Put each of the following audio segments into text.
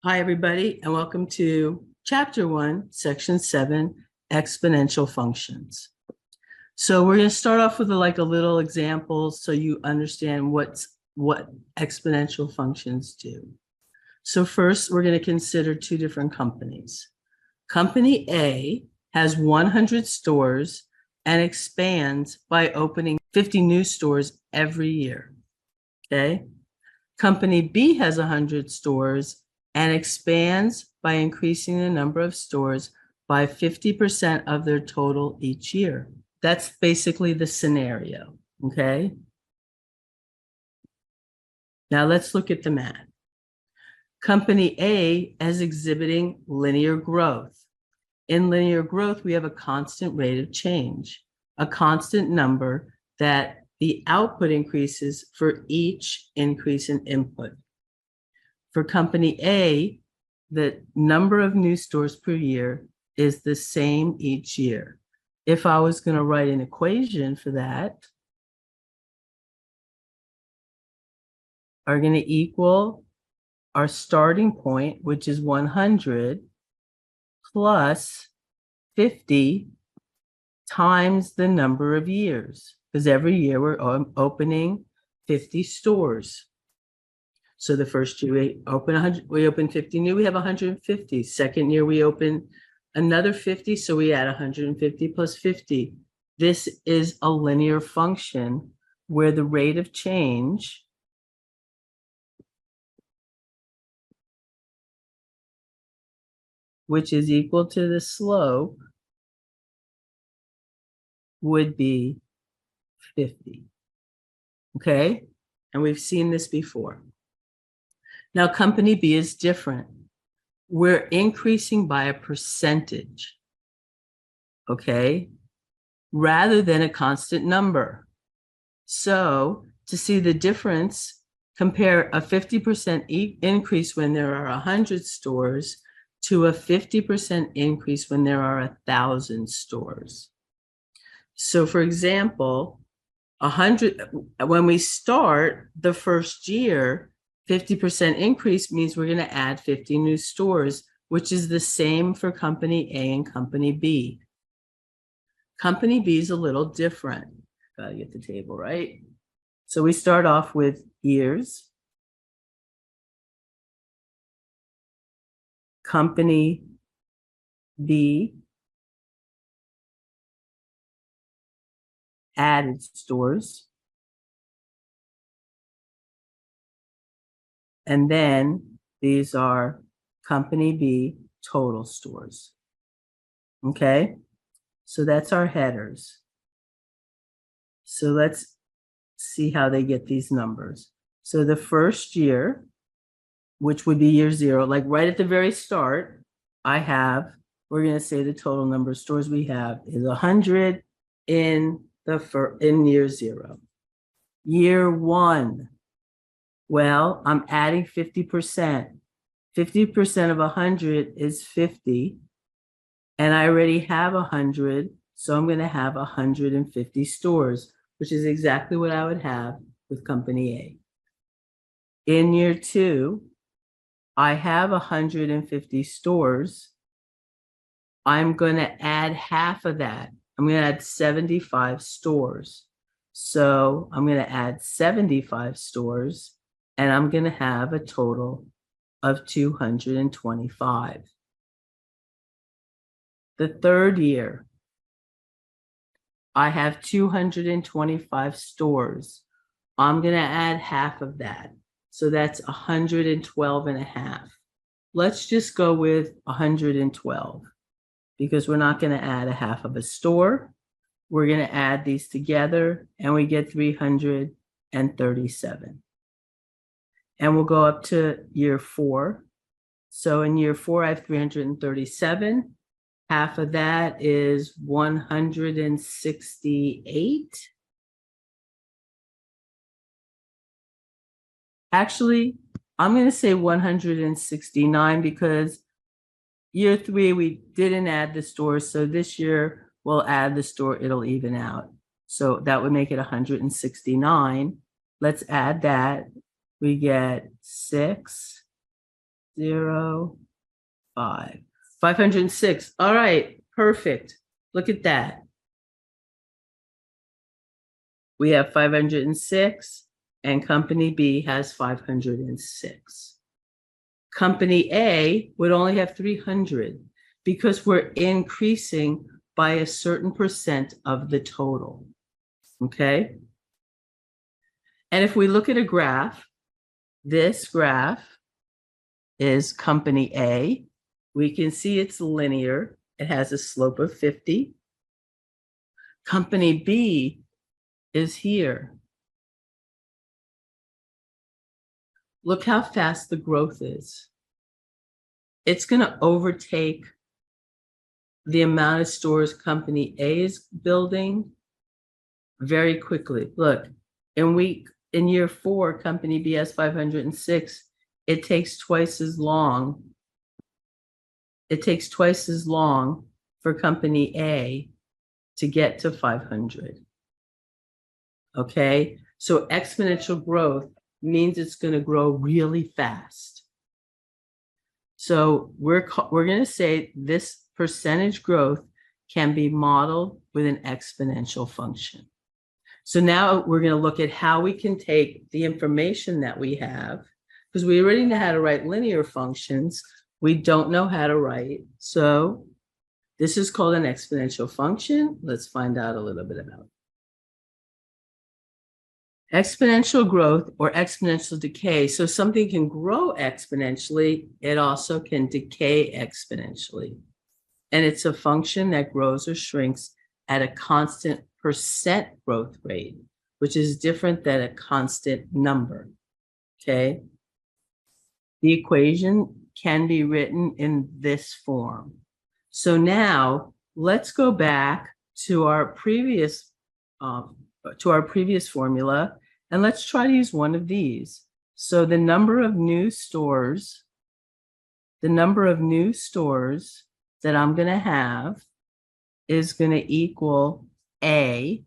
Hi, everybody, and welcome to Chapter 1, Section 7, Exponential Functions. So we're going to start off with a little example so you understand what exponential functions do. So first, we're going to consider two different companies. Company A has 100 stores and expands by opening 50 new stores every year. Okay. Company B has 100 stores and expands by increasing the number of stores by 50% of their total each year. That's basically the scenario, okay? Now let's look at the math. Company A is exhibiting linear growth. In linear growth, we have a constant rate of change, a constant number that the output increases for each increase in input. For Company A, the number of new stores per year is the same each year. If I was going to write an equation for that, are going to equal our starting point, which is 100 plus 50 times the number of years, because every year we're opening 50 stores. So the first year we open 100, we open 50 new, we have 150. Second year we open another 50, so we add 150 plus 50. This is a linear function where the rate of change which is equal to the slope would be 50. Okay? And we've seen this before. Now, Company B is different. We're increasing by a percentage, okay, rather than a constant number. So to see the difference, compare a 50% increase when there are 100 stores to a 50% increase when there are 1,000 stores. So for example, 100, when we start the first year, 50% increase means we're going to add 50 new stores, which is the same for Company A and Company B. Company B is a little different. Got to get the table right. So we start off with years. Company B added stores. And then these are Company B total stores. Okay, so that's our headers. So let's see how they get these numbers. So the first year, which would be year 0, like right at the very start, we're going to say the total number of stores we have is 100 in year 0. Year 1. Well, I'm adding 50%. 50% of 100 is 50. And I already have 100. So I'm going to have 150 stores, which is exactly what I would have with Company A. In year 2, I have 150 stores. I'm going to add half of that. I'm going to add 75 stores. So I'm going to add 75 stores. And I'm going to have a total of 225. The third year, I have 225 stores. I'm going to add half of that. So that's 112 and a half. Let's just go with 112 because we're not going to add a half of a store. We're going to add these together and we get 337. And we'll go up to year 4. So in year 4, I have 337. Half of that is 168. Actually, I'm going to say 169 because year 3, we didn't add the store. So this year, we'll add the store. It'll even out. So that would make it 169. Let's add that. We get 6 0, 5. 506. All right, perfect. Look at that. We have 506, and company B has 506. Company A would only have 300 because we're increasing by a certain percent of the total. Okay? And if we look at a graph, this graph is company A. We can see it's linear. It has a slope of 50. Company B is here. Look how fast the growth is. It's going to overtake the amount of stores company A is building very quickly. Look, in year 4, company B has 506. It takes twice as long. It takes twice as long for company A to get to 500. Okay, so exponential growth means it's going to grow really fast. So we're going to say this percentage growth can be modeled with an exponential function. So now we're going to look at how we can take the information that we have, because we already know how to write linear functions. We don't know how to write. So this is called an exponential function. Let's find out a little bit about it. Exponential growth or exponential decay. So something can grow exponentially. It also can decay exponentially. And it's a function that grows or shrinks at a constant percent growth rate, which is different than a constant number. Okay. The equation can be written in this form. So now let's go back to our previous formula, and let's try to use one of these. So the number of new stores that I'm going to have is going to equal A.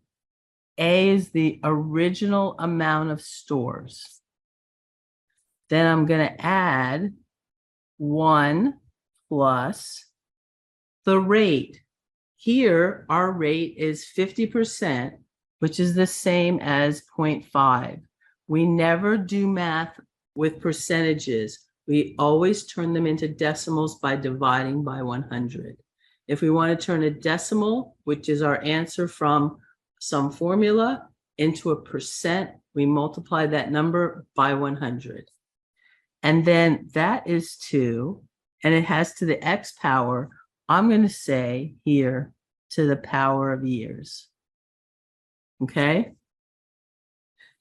A is the original amount of stores. Then I'm going to add 1 plus the rate. Here, our rate is 50%, which is the same as 0.5. We never do math with percentages. We always turn them into decimals by dividing by 100. If we want to turn a decimal, which is our answer from some formula, into a percent, we multiply that number by 100. And then that is 2, and it has to the x power, I'm going to say here, to the power of years. Okay?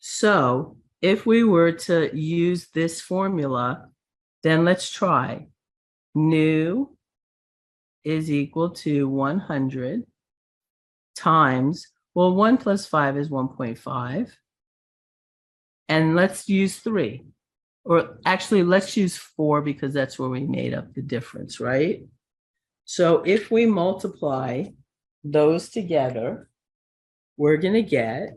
So if we were to use this formula, then let's try. New is equal to 100 times, well, 1 plus 5 is 1.5. And let's use 3. Or actually, let's use 4 because that's where we made up the difference, right? So if we multiply those together, we're going to get,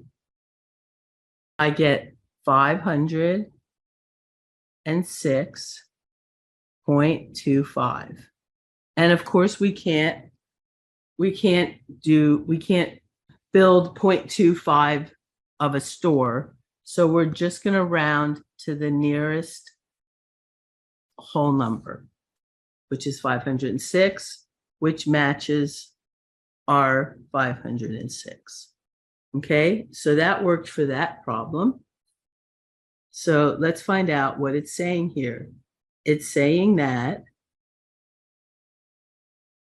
I get 506.25. And of course, we can't build 0.25 of a store. So we're just going to round to the nearest whole number, which is 506, which matches our 506. Okay, so that worked for that problem. So let's find out what it's saying here. It's saying that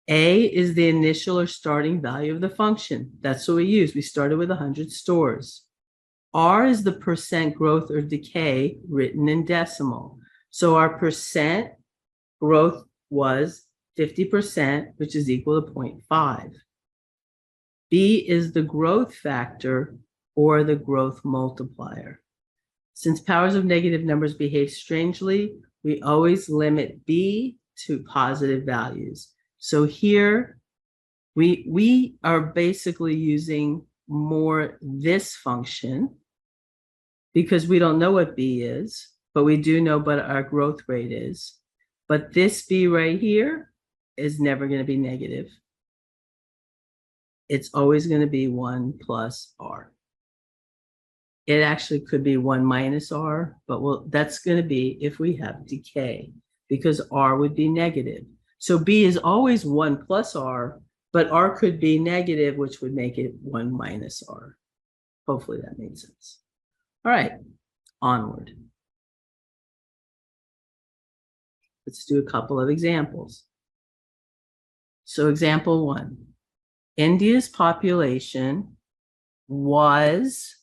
A is the initial or starting value of the function. That's what we use. We started with 100 stores. R is the percent growth or decay written in decimal. So our percent growth was 50%, which is equal to 0.5. B is the growth factor or the growth multiplier. Since powers of negative numbers behave strangely, we always limit B to positive values. So here we are basically using more this function because we don't know what B is, but we do know what our growth rate is. But this B right here is never going to be negative. It's always going to be 1 plus R. It actually could be 1 minus R, but that's going to be if we have decay, because R would be negative. So B is always 1 plus R, but R could be negative, which would make it 1 minus R. Hopefully that made sense. All right, onward. Let's do a couple of examples. So example 1, India's population was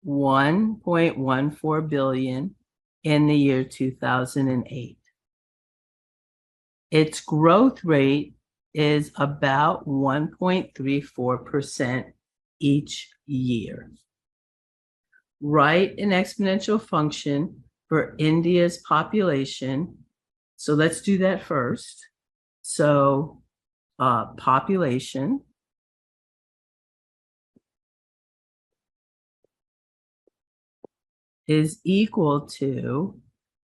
1.14 billion in the year 2008. Its growth rate is about 1.34% each year. Write an exponential function for India's population. So let's do that first. So population is equal to,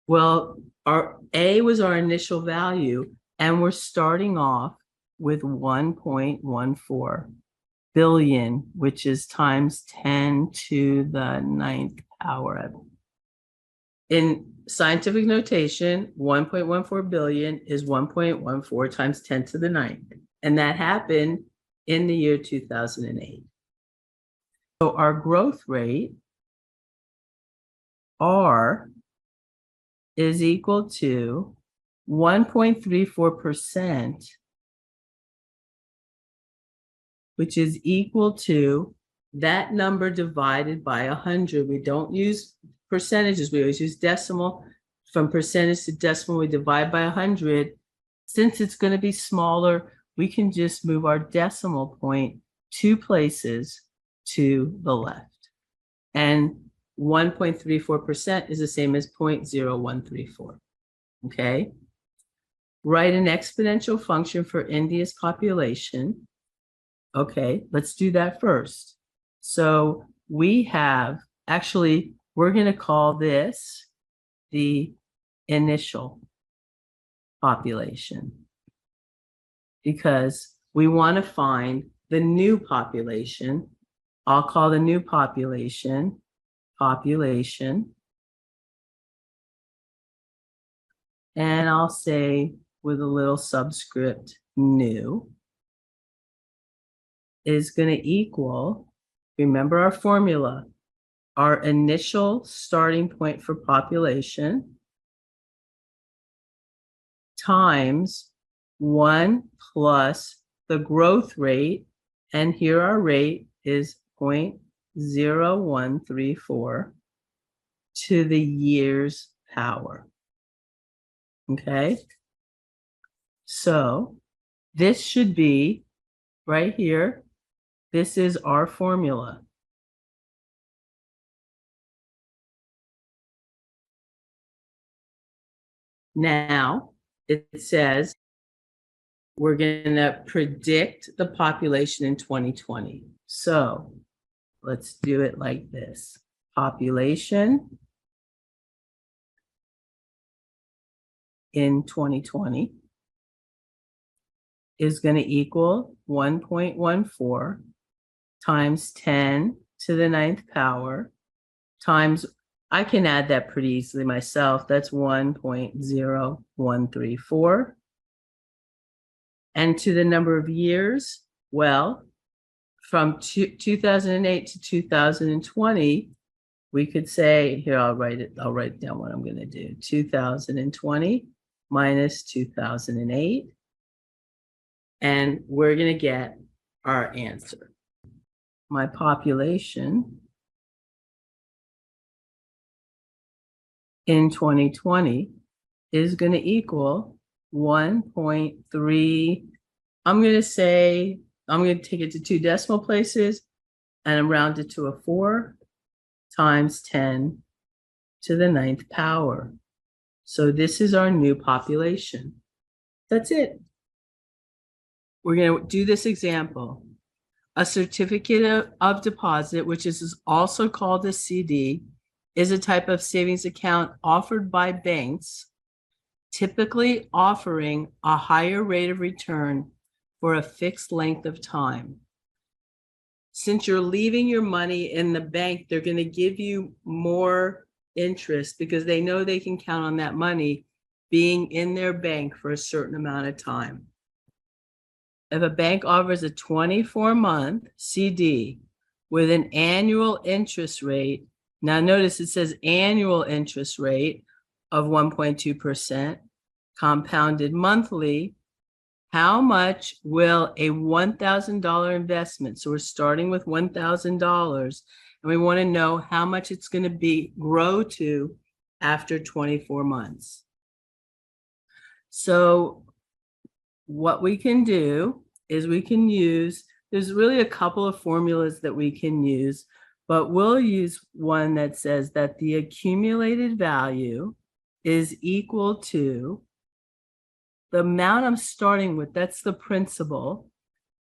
well, our A was our initial value, and we're starting off with 1.14 billion, which is times 10 to the 9th power. In scientific notation, 1.14 billion is 1.14 times 10 to the 9th. And that happened in the year 2008. So our growth rate, R, is equal to 1.34%, which is equal to that number divided by 100. We don't use percentages. We always use decimal. From percentage to decimal, we divide by 100. Since it's going to be smaller, we can just move our decimal point 2 places to the left. And 1.34% is the same as 0.0134. Okay? Write an exponential function for India's population. Okay, let's do that first. So we have, actually, we're going to call this the initial population, because we want to find the new population. I'll call the new population, and I'll say with a little subscript, new, is going to equal, remember our formula, our initial starting point for population times 1 plus the growth rate, and here our rate is 0.0134 to the year's power. Okay? So this should be right here. This is our formula. Now, it says we're going to predict the population in 2020. So let's do it like this. Population in 2020 is going to equal 1.14 times 10 to the 9th power times, I can add that pretty easily myself, that's 1.0134. And to the number of years, well, from 2008 to 2020, we could say, here, I'll write down what I'm going to do. 2020 minus 2008. And we're going to get our answer. My population in 2020 is going to equal 1.3. I'm going to say, I'm going to take it to 2 decimal places and I'm rounded to a 4 times 10 to the 9th power. So this is our new population. That's it. We're going to do this example. A certificate of deposit, which is also called a CD, is a type of savings account offered by banks typically offering a higher rate of return for a fixed length of time. Since you're leaving your money in the bank, they're going to give you more interest because they know they can count on that money being in their bank for a certain amount of time. If a bank offers a 24-month CD with an annual interest rate, now notice it says annual interest rate of 1.2%, compounded monthly, how much will a $1,000 investment, so we're starting with $1,000, and we want to know how much it's going to grow to after 24 months. So what we can do is we can use, there's really a couple of formulas that we can use, but we'll use one that says that the accumulated value is equal to the amount I'm starting with, that's the principal,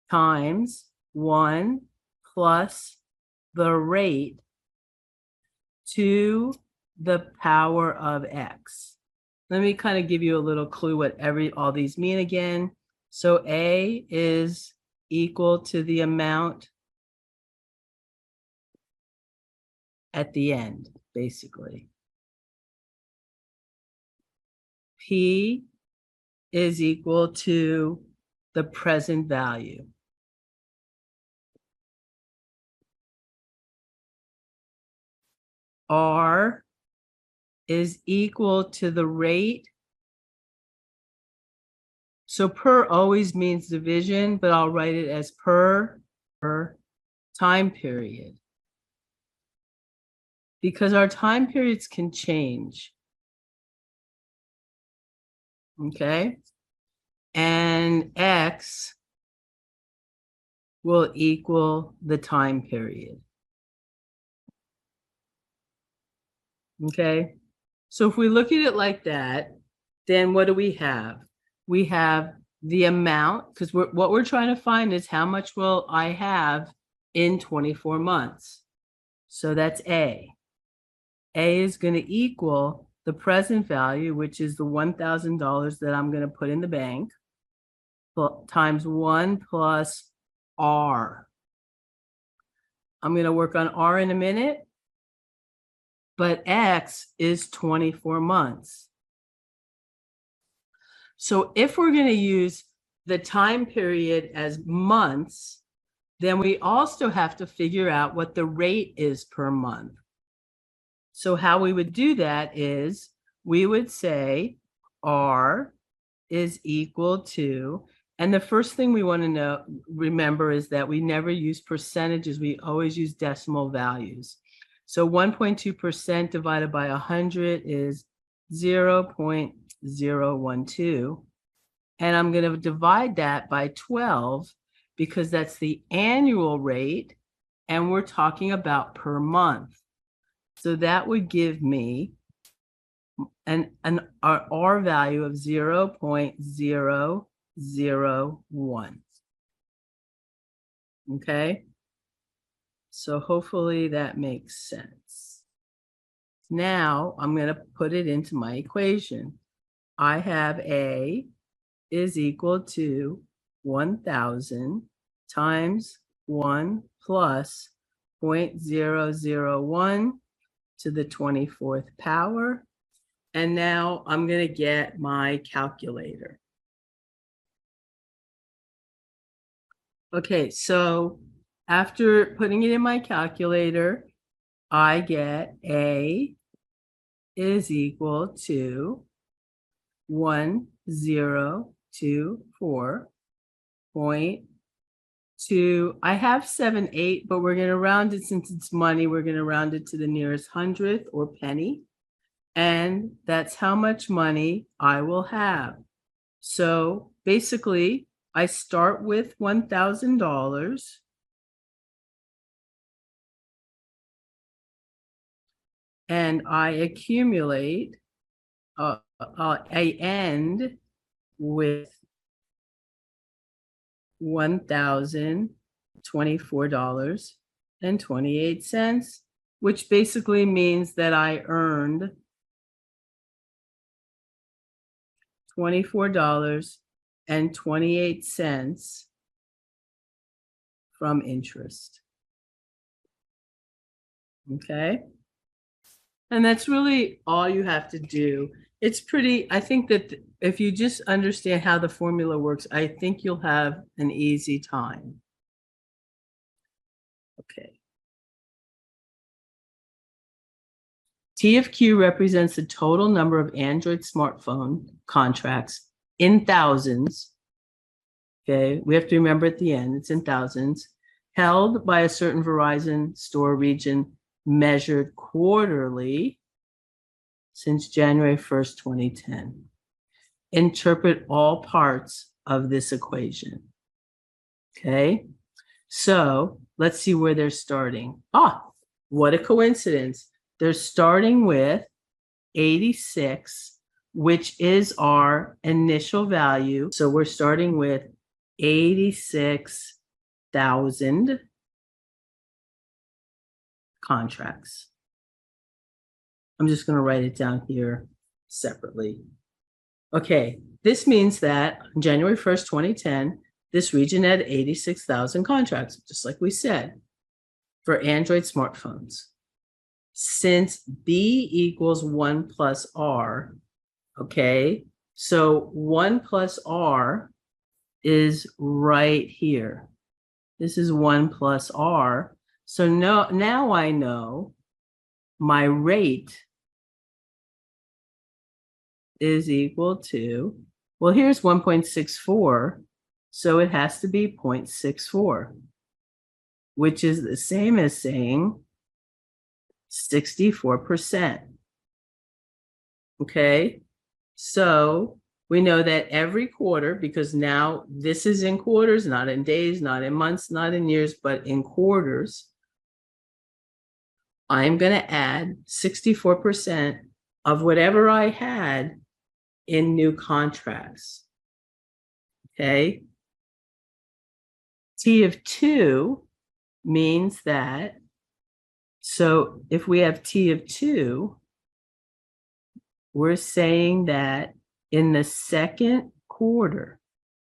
times 1 plus the rate to the power of x. Let me kind of give you a little clue what all these mean again. So A is equal to the amount at the end, basically. P is equal to the present value. R is equal to the rate. So per always means division, but I'll write it as per time period, because our time periods can change. Okay? And X will equal the time period. Okay? So if we look at it like that, then what do we have? We have the amount, because what we're trying to find is how much will I have in 24 months. So that's A. A is going to equal the present value, which is the $1,000 that I'm going to put in the bank, times 1 plus R. I'm going to work on R in a minute, but X is 24 months. So if we're going to use the time period as months, then we also have to figure out what the rate is per month. So how we would do that is we would say R is equal to, and the first thing we want to remember is that we never use percentages. We always use decimal values. So 1.2% divided by 100 is 0.012. And I'm going to divide that by 12 because that's the annual rate, and we're talking about per month. So that would give me an R value of 0.001. Okay? So hopefully that makes sense. Now I'm going to put it into my equation. I have A is equal to 1,000 times 1 plus 0.001 to the 24th power. And now I'm going to get my calculator. Okay, so after putting it in my calculator, I get A is equal to 1024.2. I have 78, but we're going to round it, since it's money, we're going to round it to the nearest hundredth or penny. And that's how much money I will have. So basically, I start with $1,000. And I accumulate, I end with $1,024.28, which basically means that I earned $24.28 from interest. Okay. And that's really all you have to do. It's pretty, I think that if you just understand how the formula works, I think you'll have an easy time. Okay. T of Q represents the total number of Android smartphone contracts in thousands. Okay, we have to remember at the end, it's in thousands, held by a certain Verizon store region measured quarterly since January 1st, 2010. Interpret all parts of this equation. Okay, so let's see where they're starting. What a coincidence. They're starting with 86, which is our initial value. So we're starting with 86,000 contracts. I'm just going to write it down here separately. Okay, this means that on January 1st, 2010, this region had 86,000 contracts, just like we said, for Android smartphones. Since B equals 1 plus R, okay, so 1 plus R is right here. This is 1 plus R. So now I know my rate is equal to, well, here's 1.64, so it has to be 0.64, which is the same as saying 64%. Okay, so we know that every quarter, because now this is in quarters, not in days, not in months, not in years, but in quarters, I'm going to add 64% of whatever I had in new contracts. Okay, T of 2 means that, so if we have T of 2, we're saying that in the second quarter,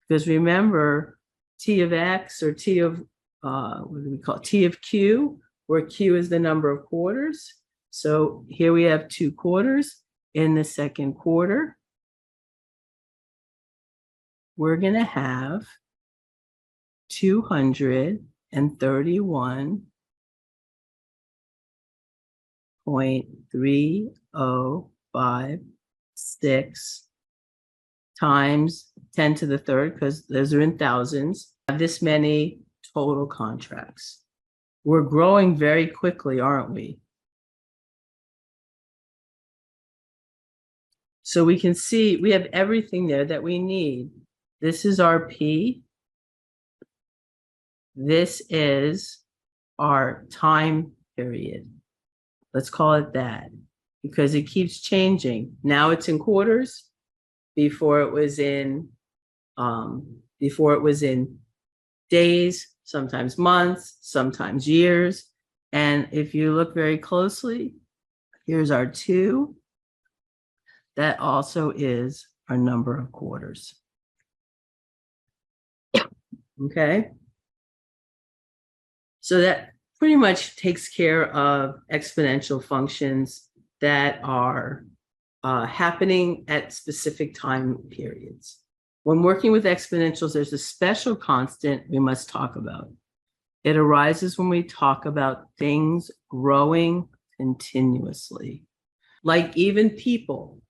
because remember, T of X or T of, what do we call it? T of Q, where Q is the number of quarters. So here we have 2 quarters. In the second quarter, we're going to have 231.3056 times 10 to the third, because those are in thousands, have this many total contracts. We're growing very quickly, aren't we? So we can see we have everything there that we need. This is our P. This is our time period. Let's call it that, because it keeps changing. Now it's in quarters. Before it was in days, sometimes months, sometimes years. And if you look very closely, here's our 2. That also is our number of quarters. Okay. So that pretty much takes care of exponential functions that are happening at specific time periods. When working with exponentials, there's a special constant we must talk about. It arises when we talk about things growing continuously. Like even people,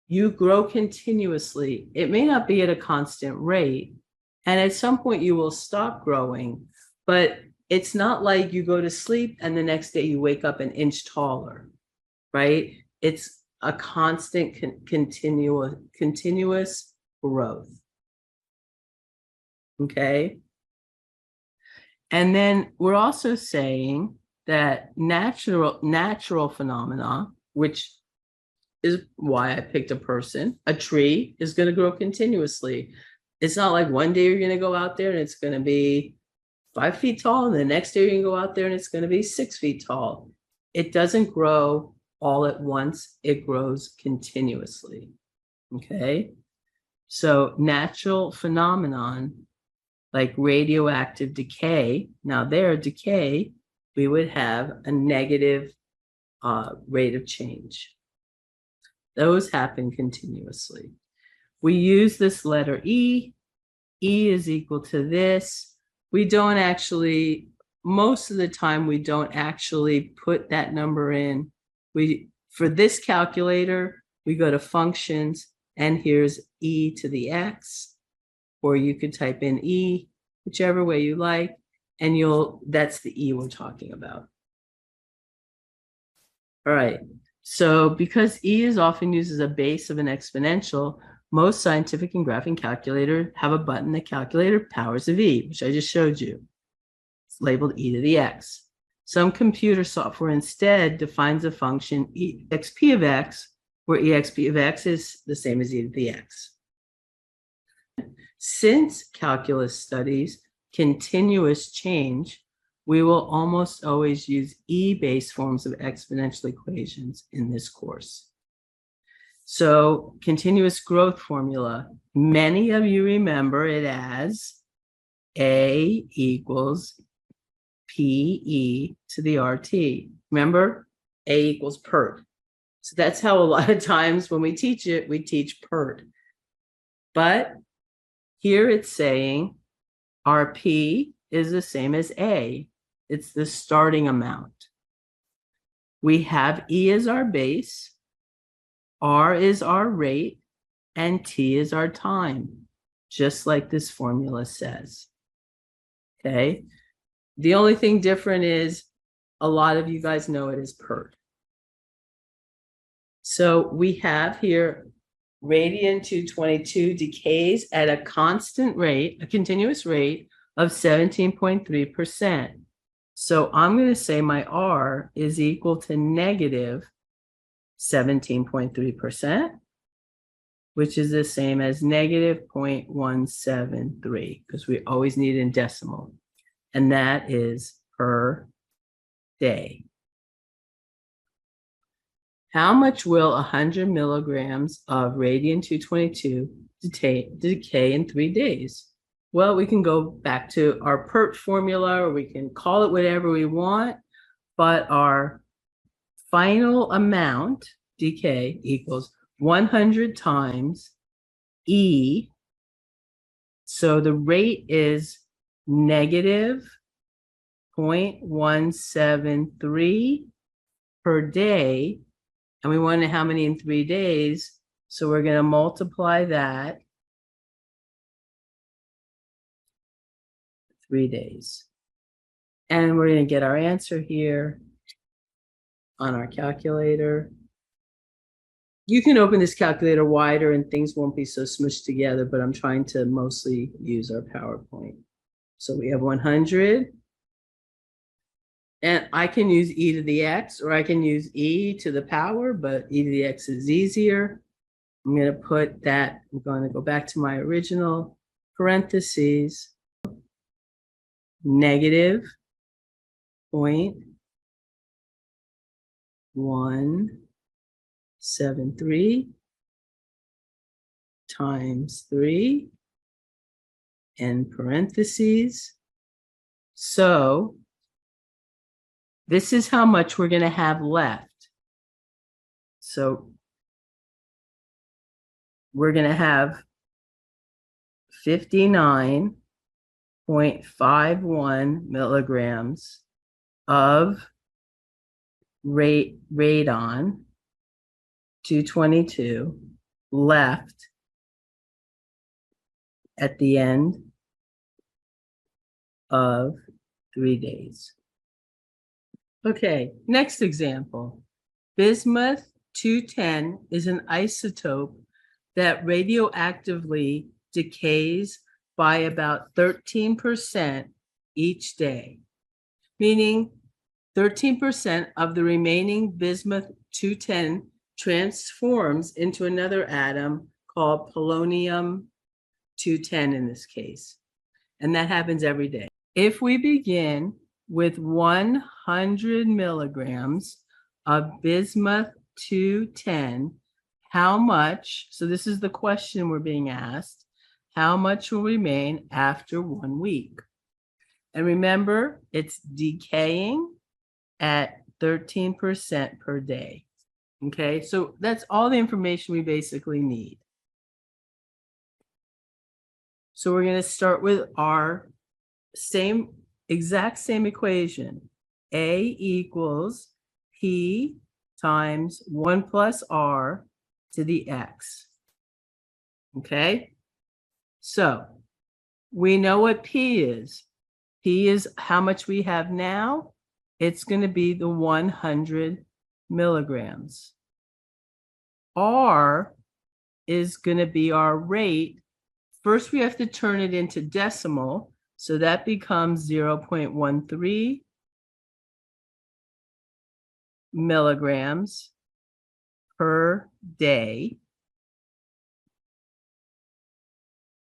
you grow continuously. It may not be at a constant rate, and at some point you will stop growing, but it's not like you go to sleep and the next day you wake up an inch taller, right? It's a constant, continuous growth. Okay. And then we're also saying that natural phenomena, which is why I picked a person, a tree is going to grow continuously. It's not like one day you're going to go out there and it's going to be 5 feet tall, and the next day you can go out there and it's going to be 6 feet tall. It doesn't grow all at once. It grows continuously. Okay. So natural phenomenon like radioactive decay, now there decay, we would have a negative rate of change. Those happen continuously. We use this letter E. E is equal to this. We don't actually, most of the time, we don't actually put that number in. For this calculator, we go to functions, and here's E to the X, or you could type in E, whichever way you like, and that's the E we're talking about. All right, so because E is often used as a base of an exponential, most scientific and graphing calculators have a button that calculates powers of E, which I just showed you. It's labeled E to the X. Some computer software instead defines a function exp of x, where exp of x is the same as E to the X. Since calculus studies continuous change, we will almost always use E-based forms of exponential equations in this course. So continuous growth formula, many of you remember it as A equals PE to the RT. Remember, A equals PERT. So that's how a lot of times when we teach it, we teach PERT. But here it's saying RP is the same as A. It's the starting amount. We have E as our base, R is our rate, and T is our time, just like this formula says. Okay. The only thing different is a lot of you guys know it as PERT. So we have here radium-222 decays at a constant rate, a continuous rate of 17.3%. So I'm going to say my R is equal to negative 17.3%, which is the same as negative 0.173, because we always need it in decimal. And that is per day. How much will 100 milligrams of radium-222 decay in 3 days? Well, we can go back to our PERT formula, or we can call it whatever we want, but our final amount, decay, equals 100 times E. So the rate is negative 0.173 per day. And we want to know how many in 3 days. So we're going to multiply that 3 days. And we're going to get our answer here on our calculator. You can open this calculator wider and things won't be so smushed together, but I'm trying to mostly use our PowerPoint. So we have 100. And I can use E to the X, or I can use E to the power, but E to the X is easier. I'm going to put that, I'm going to go back to my original parentheses, negative 0.173 times 3 in parentheses. So this is how much we're going to have left. So we're going to have 59.51 milligrams of radon 222 left at the end of 3 days. Okay, next example. Bismuth-210 is an isotope that radioactively decays by about 13% each day, meaning 13% of the remaining bismuth-210 transforms into another atom called polonium-210 in this case. And that happens every day. If we begin with 100 milligrams of bismuth-210, how much, so this is the question we're being asked, how much will remain after 1 week? And remember, it's decaying at 13% per day. Okay, so that's all the information we basically need. So we're going to start with our exact same equation. A equals P times 1 plus R to the X. Okay, so we know what P is. P is how much we have now. It's going to be the 100 milligrams. R is going to be our rate. First, we have to turn it into decimal. So that becomes 0.13 milligrams per day.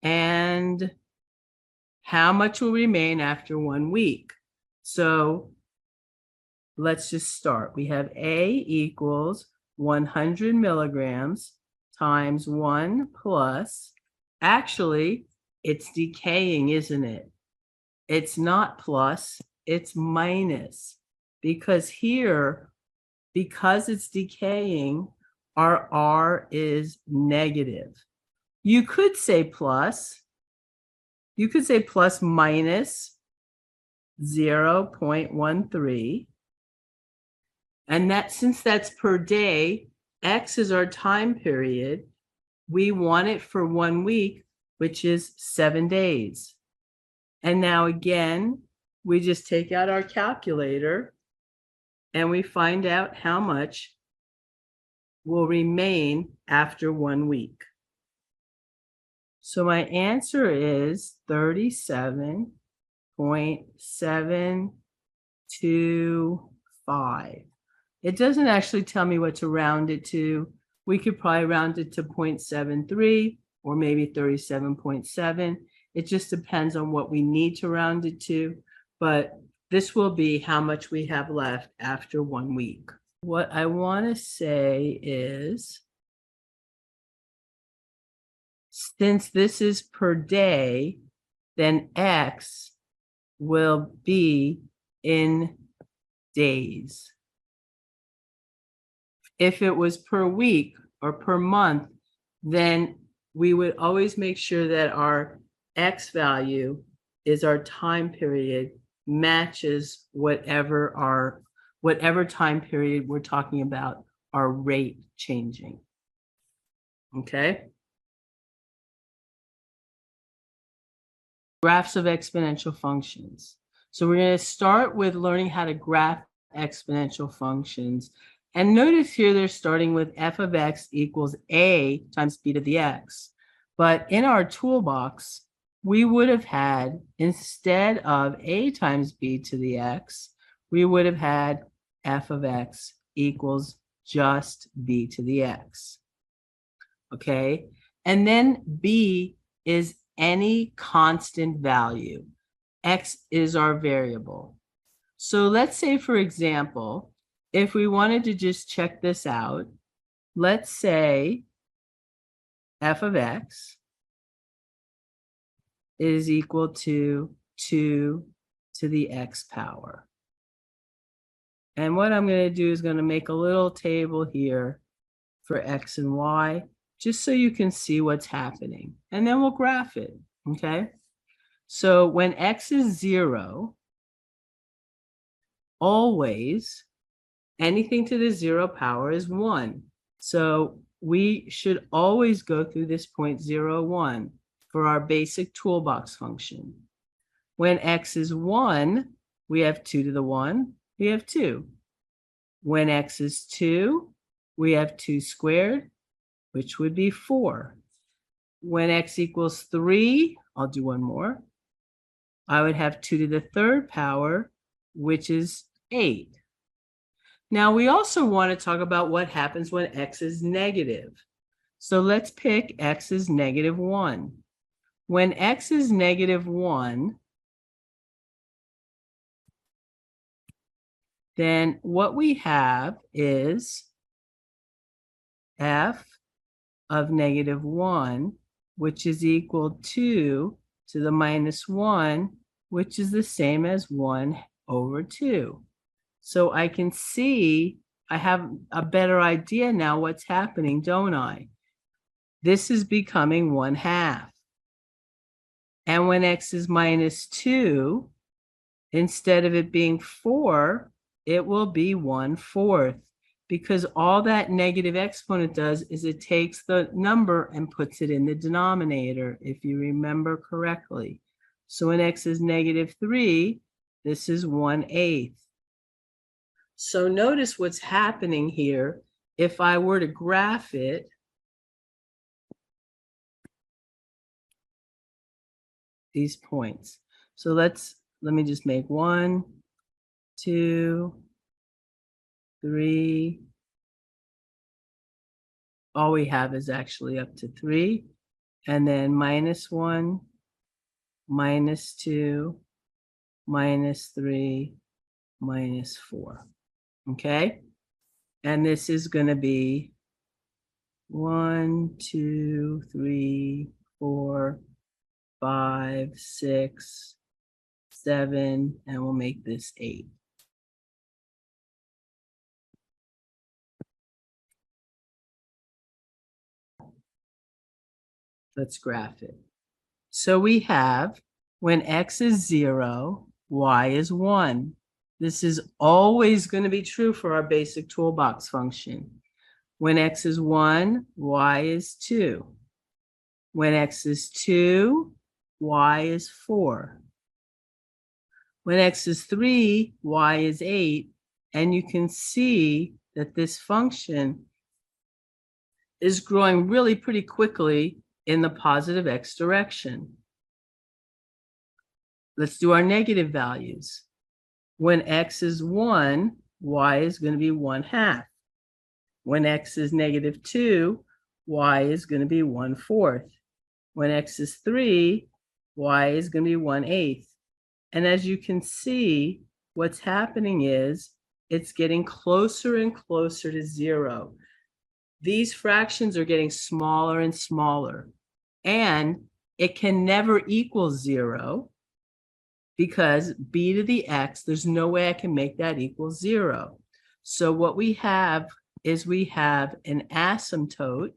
And how much will remain after 1 week? So let's just start. We have A equals 100 milligrams times 1 plus, actually, it's decaying, isn't it? It's not plus, it's minus. Because here, because it's decaying, our R is negative. You could say plus. You could say plus minus 0.13. And that, since that's per day, X is our time period. We want it for 1 week, which is 7 days. And now again, we just take out our calculator and we find out how much will remain after 1 week. So my answer is 37.725. It doesn't actually tell me what to round it to. We could probably round it to 0.73 or maybe 37.7. It just depends on what we need to round it to. But this will be how much we have left after 1 week. What I want to say is, since this is per day, then X will be in days. If it was per week or per month, then we would always make sure that our X value is our time period matches whatever time period we're talking about our rate changing. Okay? Graphs of exponential functions. So we're going to start with learning how to graph exponential functions. And notice here they're starting with f of x equals a times b to the x. But in our toolbox, we would have had, instead of a times b to the x, we would have had f of x equals just b to the x. Okay? And then b is any constant value. X is our variable. So let's say, for example, if we wanted to just check this out, let's say f of x is equal to 2 to the x power. And what I'm going to do is going to make a little table here for x and y, just so you can see what's happening. And then we'll graph it, okay? So when x is 0, always anything to the 0 power is 1. So we should always go through this point 0, 1 for our basic toolbox function. When x is 1, we have 2 to the 1, we have 2. When x is 2, we have 2 squared, which would be 4. When x equals 3, I'll do one more. I would have 2 to the 3rd power, which is 8. Now, we also want to talk about what happens when x is negative. So let's pick x is negative 1. When x is negative 1, then what we have is f of -1, which is equal to the -1, which is the same as 1/2. So I can see, I have a better idea now what's happening, don't I? This is becoming 1/2. And when x is -2, instead of it being 4, it will be 1/4, because all that negative exponent does is it takes the number and puts it in the denominator, if you remember correctly. So when x is -3, this is 1/8. So notice what's happening here. If I were to graph it, these points. So let me just make 1, 2, 3. All we have is actually up to 3. And then -1, -2, -3, -4. Okay? And this is going to be 1, 2, 3, 4, 5, 6, 7, and we'll make this 8. Let's graph it. So we have, when x is 0, y is 1. This is always going to be true for our basic toolbox function. When x is 1, y is 2. When x is 2, y is 4. When x is 3, y is 8. And you can see that this function is growing really pretty quickly in the positive x direction. Let's do our negative values. When x is 1, y is going to be 1/2. When x is -2, y is going to be 1/4. When x is 3, y is going to be 1/8. And as you can see, what's happening is it's getting closer and closer to 0. These fractions are getting smaller and smaller. And it can never equal 0, because b to the x, there's no way I can make that equal 0. So what we have is we have an asymptote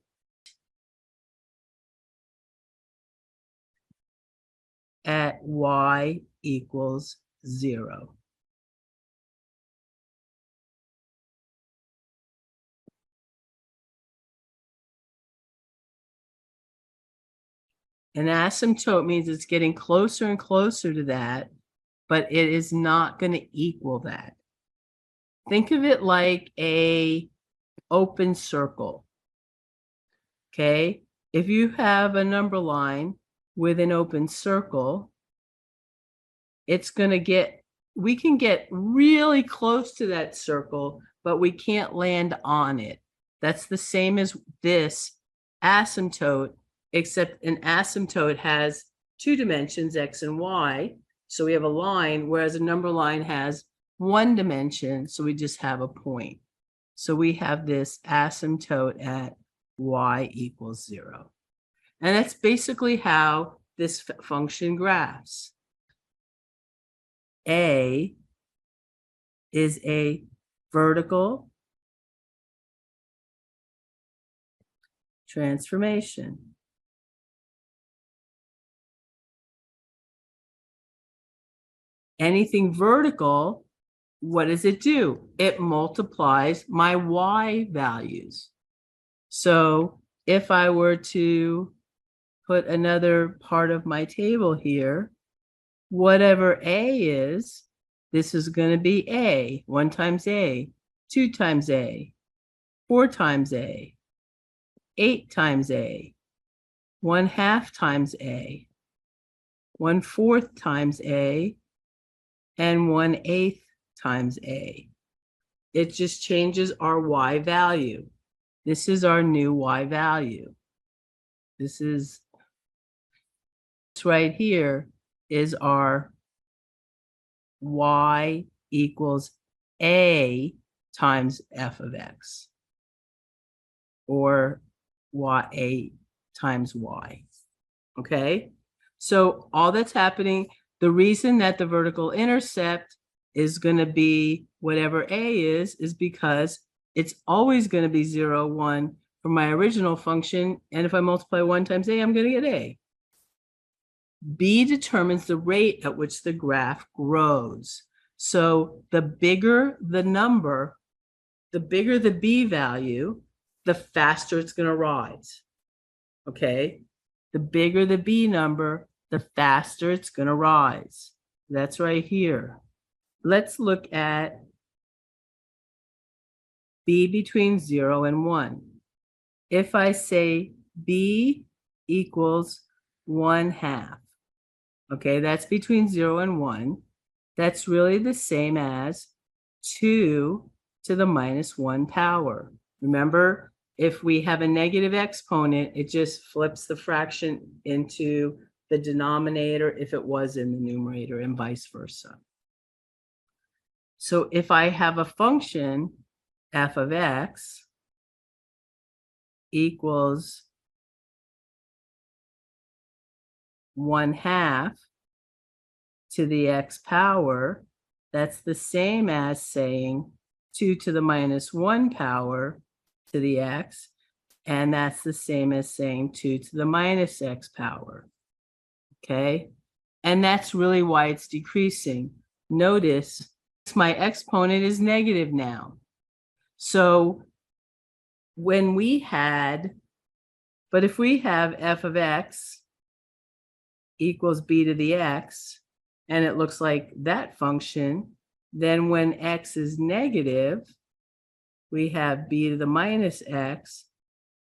at y equals 0. An asymptote means it's getting closer and closer to that, but it is not going to equal that. Think of it like a open circle. Okay? If you have a number line with an open circle, it's going to get, we can get really close to that circle, but we can't land on it. That's the same as this asymptote, except an asymptote has 2 dimensions, x and y. So we have a line, whereas a number line has 1 dimension, so we just have a point. So we have this asymptote at y equals 0. And that's basically how this function graphs. A is a vertical transformation. Anything vertical, what does it do? It multiplies my y values. So if I were to put another part of my table here, whatever A is, this is going to be A, 1 times A, 2 times A, 4 times A, 8 times A, 1/2 times A, 1/4 times A, and 1/8 times A. It just changes our y value. This is our new y value. This right here is our y equals A times f of x. Or a times y. Okay? So all that's happening, the reason that the vertical intercept is going to be whatever a is because it's always going to be 0, 1 for my original function. And if I multiply 1 times a, I'm going to get a. B determines the rate at which the graph grows. So the bigger the number, the bigger the B value, the faster it's going to rise. Okay? The bigger the B number, the faster it's going to rise. That's right here. Let's look at B between 0 and 1. If I say B equals 1/2, okay, that's between 0 and 1. That's really the same as 2 to the minus 1 power. Remember, if we have a negative exponent, it just flips the fraction into the denominator if it was in the numerator and vice versa. So if I have a function, f of x equals 1/2 to the x power, that's the same as saying 2 to the minus 1 power to the x, and that's the same as saying 2 to the minus x power, okay? And that's really why it's decreasing. Notice my exponent is negative now. So when we had, but if we have f of x equals b to the x, and it looks like that function, then when x is negative, we have b to the minus x.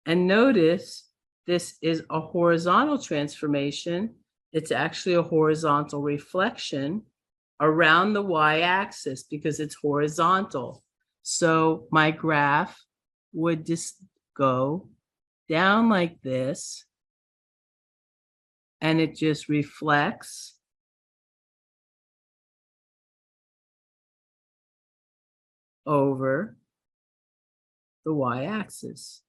And notice this is a horizontal transformation. It's actually a horizontal reflection around the y-axis because it's horizontal. So my graph would just go down like this, and it just reflects over the y-axis.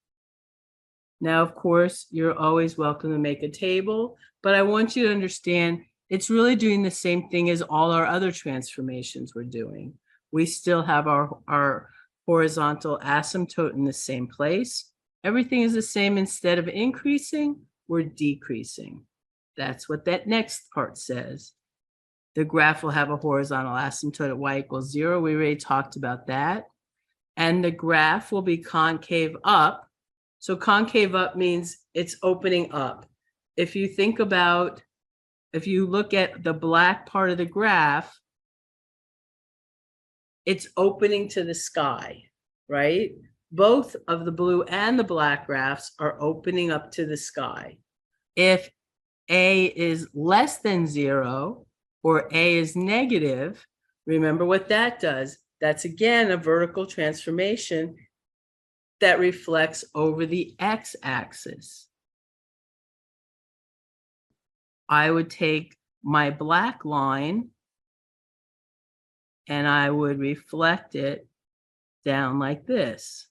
Now, of course, you're always welcome to make a table, but I want you to understand it's really doing the same thing as all our other transformations we're doing. We still have our horizontal asymptote in the same place. Everything is the same. Instead of increasing, we're decreasing. That's what that next part says. The graph will have a horizontal asymptote at y equals 0. We already talked about that. And the graph will be concave up. So concave up means it's opening up. If you think about, if you look at the black part of the graph, it's opening to the sky, right? Both of the blue and the black graphs are opening up to the sky. If a is less than 0 or a is negative, remember what that does. That's again a vertical transformation that reflects over the x-axis. I would take my black line and I would reflect it down like this.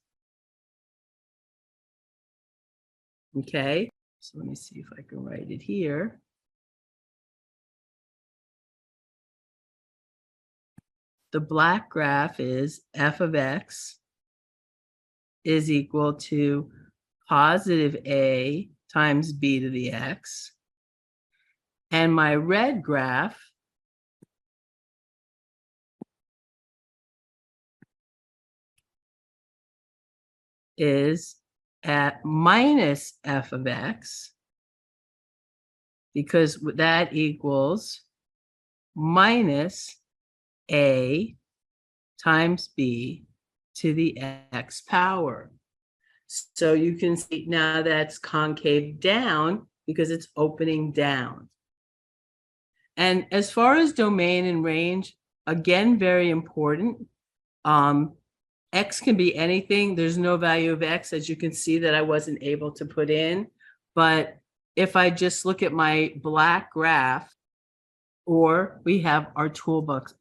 Okay, so let me see if I can write it here. The black graph is f of x is equal to positive a times b to the x. And my red graph is at minus f of x, because that equals minus a times b to the x power. So you can see now that's concave down because it's opening down. And as far as domain and range, again, very important. X can be anything. There's no value of X, as you can see, that I wasn't able to put in. But if I just look at my black graph, or we have our toolbox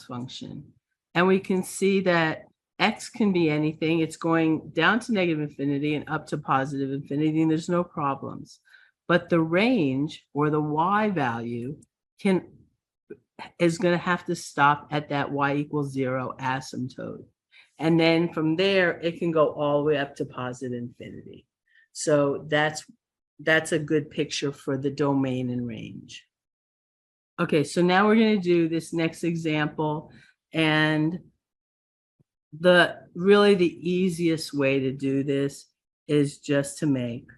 function, and we can see that X can be anything. It's going down to negative infinity and up to positive infinity, and there's no problems. But the range or the Y value is going to have to stop at that Y equals 0 asymptote. And then from there, it can go all the way up to positive infinity. So that's a good picture for the domain and range. Okay, so now we're going to do this next example, and really the easiest way to do this is just to make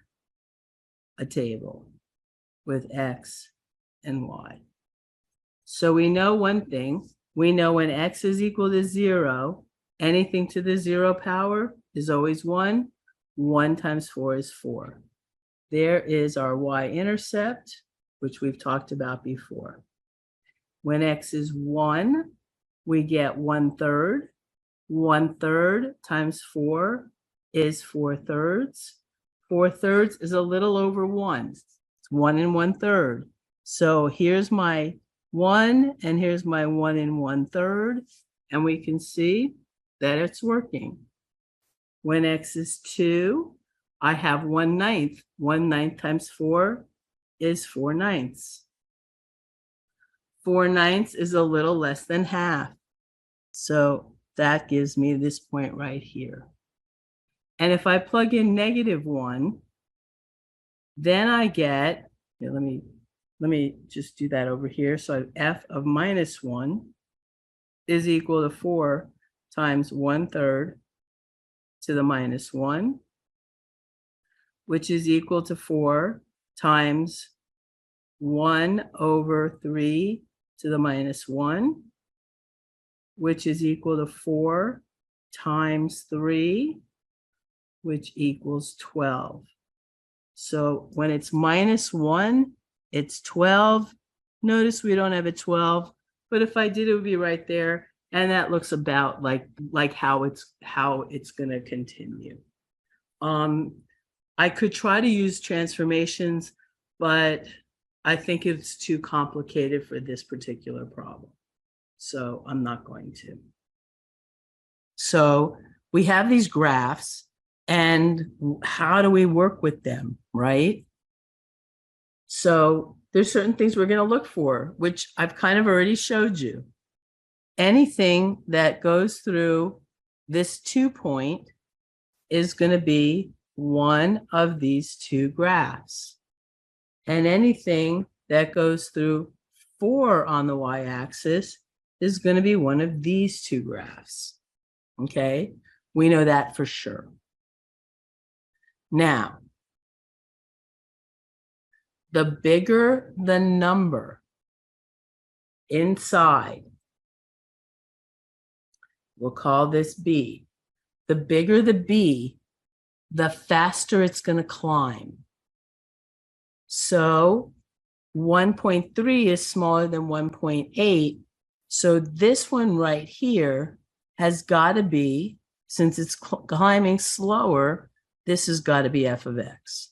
a table with X and Y. So we know one thing. We know when X is equal to 0, anything to the 0 power is always 1. 1 times 4 is 4. There is our y-intercept, which we've talked about before. When X is 1, we get 1/3. 1/3 times 4 is 4/3. 4/3 is a little over 1. It's 1 1/3. So here's my 1, and here's my 1 1/3. And we can see that it's working. When X is 2, I have 1/9. 1/9 times 4 is 4/9. 4/9 is a little less than half. So that gives me this point right here. And if I plug in -1, then I get, here, let me just do that over here. So f of -1 is equal to 4 times 1/3 to the -1, which is equal to 4 times 1/3 to the -1, which is equal to 4 times 3, which equals 12. So when it's -1, it's 12. Notice we don't have a 12, but if I did, it would be right there. And that looks about like how it's going to continue. I could try to use transformations, but I think it's too complicated for this particular problem. So I'm not going to. So we have these graphs, and how do we work with them, right? So there's certain things we're going to look for, which I've kind of already showed you. Anything that goes through this 2 point is going to be one of these two graphs. And anything that goes through 4 on the y-axis is going to be one of these two graphs. Okay, we know that for sure. Now, the bigger the number inside, we'll call this B. The bigger the B, the faster it's going to climb. So 1.3 is smaller than 1.8. So this one right here has got to be, since it's climbing slower, this has got to be f of x.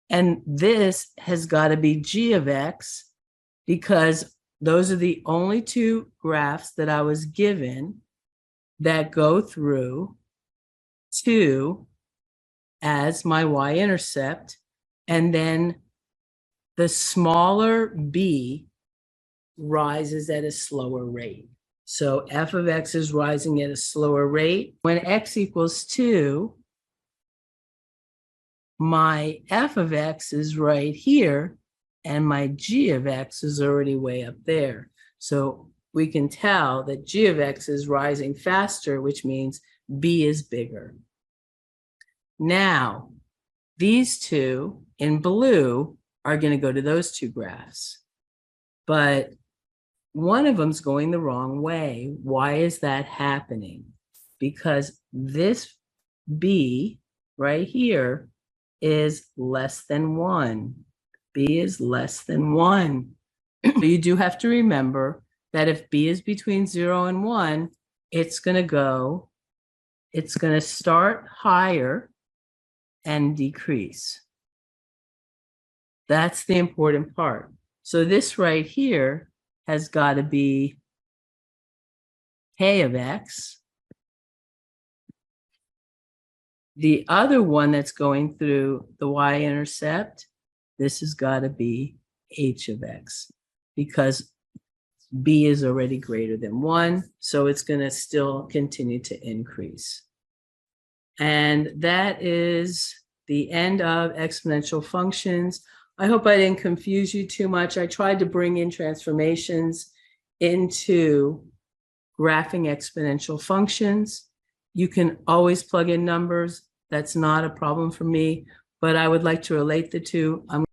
And this has got to be g of x, because those are the only two graphs that I was given that go through 2 as my y-intercept. And then the smaller b rises at a slower rate. So f of x is rising at a slower rate. When x equals 2, my f of x is right here, and my g of x is already way up there. So we can tell that g of x is rising faster, which means b is bigger. Now, these two in blue are going to go to those two graphs. But one of them's going the wrong way. Why is that happening? Because this b right here is less than 1. B is less than 1. So you do have to remember that if b is between 0 and 1, it's going to start higher and decrease. That's the important part. So this right here has got to be k of x, the other one that's going through the y-intercept, this has got to be h of x, because b is already greater than 1, so it's going to still continue to increase. And that is the end of exponential functions. I hope I didn't confuse you too much. I tried to bring in transformations into graphing exponential functions. You can always plug in numbers. That's not a problem for me, but I would like to relate the two. I'm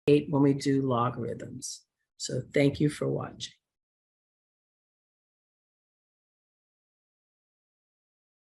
when we do logarithms. So thank you for watching.